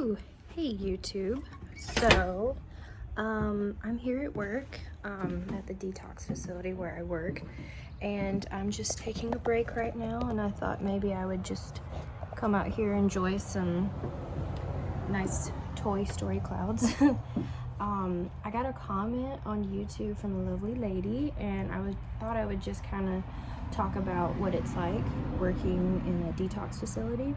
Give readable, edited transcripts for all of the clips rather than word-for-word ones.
Ooh, hey YouTube. So, I'm here at work, at the Detox facility where I work, and I'm just taking a break right now, and I thought maybe I would just come out here and enjoy some nice Toy Story clouds. I got a comment on YouTube from a lovely lady, and thought I would just kind of talk about what it's like working in a detox facility.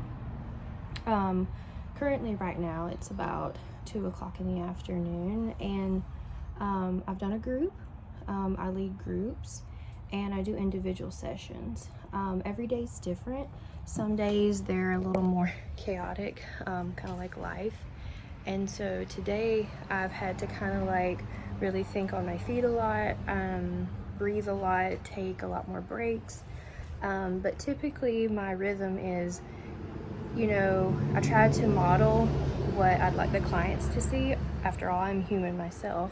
Currently right now it's about 2 o'clock in the afternoon, and I've done a group. I lead groups and I do individual sessions. Every day's different. Some days they're a little more chaotic, kind of like life. And so today I've had to kind of like really think on my feet a lot, breathe a lot, take a lot more breaks. But typically my rhythm is, I try to model what I'd like the clients to see. After all, I'm human myself.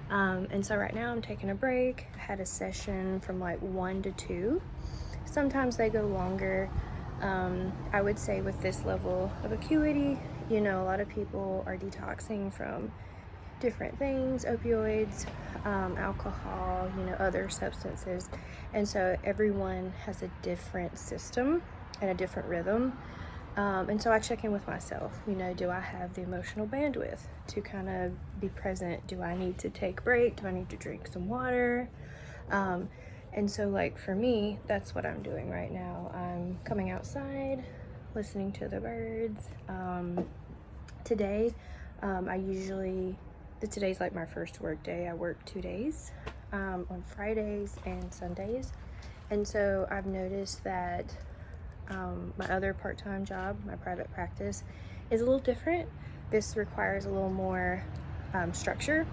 And so right now I'm taking a break. I had a session from like 1 to 2. Sometimes they go longer. I would say with this level of acuity, a lot of people are detoxing from different things, opioids, alcohol, other substances. And so everyone has a different system and a different rhythm. And so I check in with myself, do I have the emotional bandwidth to kind of be present? Do I need to take a break? Do I need to drink some water? And so like for me, that's what I'm doing right now. I'm coming outside, listening to the birds. Today, today's like my first work day. I work 2 days, on Fridays and Sundays. And so I've noticed that my other part-time job, my private practice, is a little different. This requires a little more structure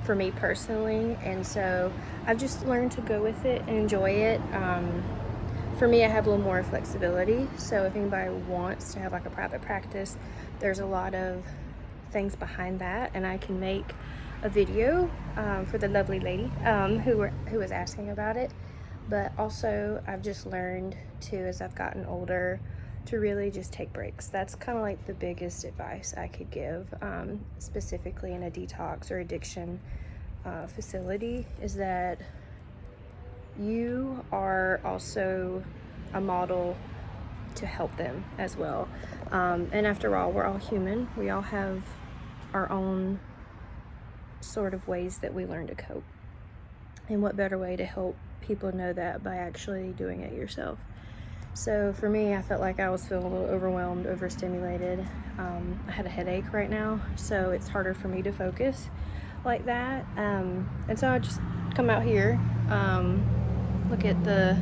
for me personally, and so I've just learned to go with it and enjoy it. For me, I have a little more flexibility, so if anybody wants to have like a private practice, there's a lot of things behind that, and I can make a video for the lovely lady who was asking about it. But also I've just learned to, as I've gotten older, to really just take breaks. That's kind of like the biggest advice I could give, specifically in a detox or addiction facility, is that you are also a model to help them as well. And after all, we're all human. We all have our own sort of ways that we learn to cope. And what better way to help people know that by actually doing it yourself? So for me, I felt like I was feeling a little overwhelmed, overstimulated. I had a headache right now, so it's harder for me to focus like that. And so I just come out here, look at the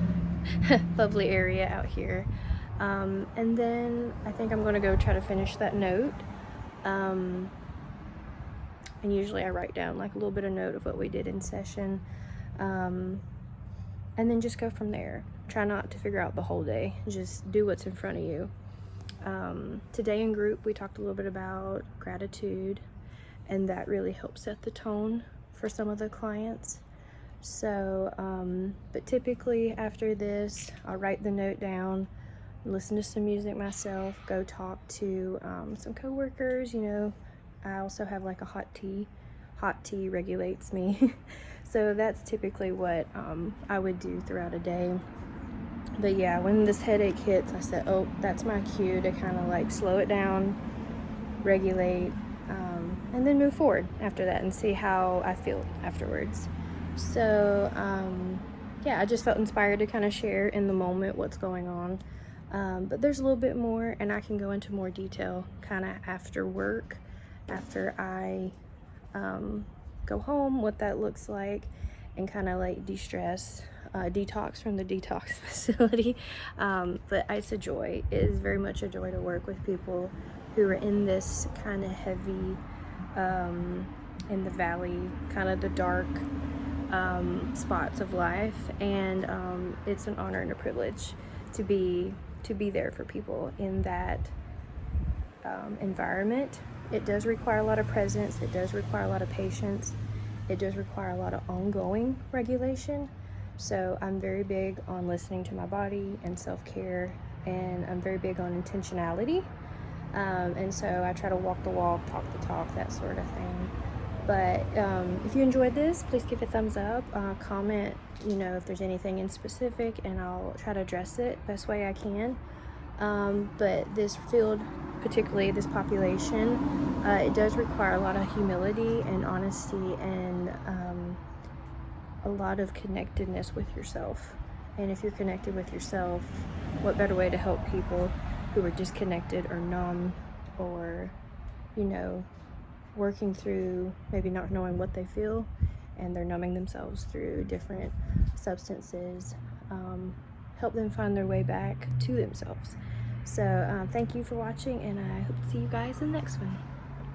lovely area out here. And then I think I'm gonna go try to finish that note. And usually I write down like a little bit of note of what we did in session. And then just go from there. Try not to figure out the whole day. Just do what's in front of you. Today in group, we talked a little bit about gratitude, and that really helps set the tone for some of the clients. So, but typically after this, I'll write the note down, listen to some music myself, go talk to some coworkers. I also have like a hot tea. Hot tea regulates me. So that's typically what I would do throughout a day. But yeah, when this headache hits, I said, oh, that's my cue to kind of like slow it down, regulate, and then move forward after that and see how I feel afterwards. So yeah, I just felt inspired to kind of share in the moment what's going on. But there's a little bit more, and I can go into more detail kind of after work, after I go home, what that looks like, and kind of like de-stress, detox from the detox facility. But it's a joy. It is very much a joy to work with people who are in this kind of heavy, in the valley, kind of the dark spots of life. And it's an honor and a privilege to be there for people in that environment. It does require a lot of presence. It does require a lot of patience. It does require a lot of ongoing regulation. So I'm very big on listening to my body and self-care, and I'm very big on intentionality. And so I try to walk the walk, talk the talk, that sort of thing. But if you enjoyed this, please give it a thumbs up, comment, if there's anything in specific, and I'll try to address it best way I can. But this field, particularly this population, it does require a lot of humility and honesty, and a lot of connectedness with yourself. And if you're connected with yourself, what better way to help people who are disconnected or numb, or working through maybe not knowing what they feel, and they're numbing themselves through different substances. Help them find their way back to themselves. So thank you for watching, and I hope to see you guys in the next one.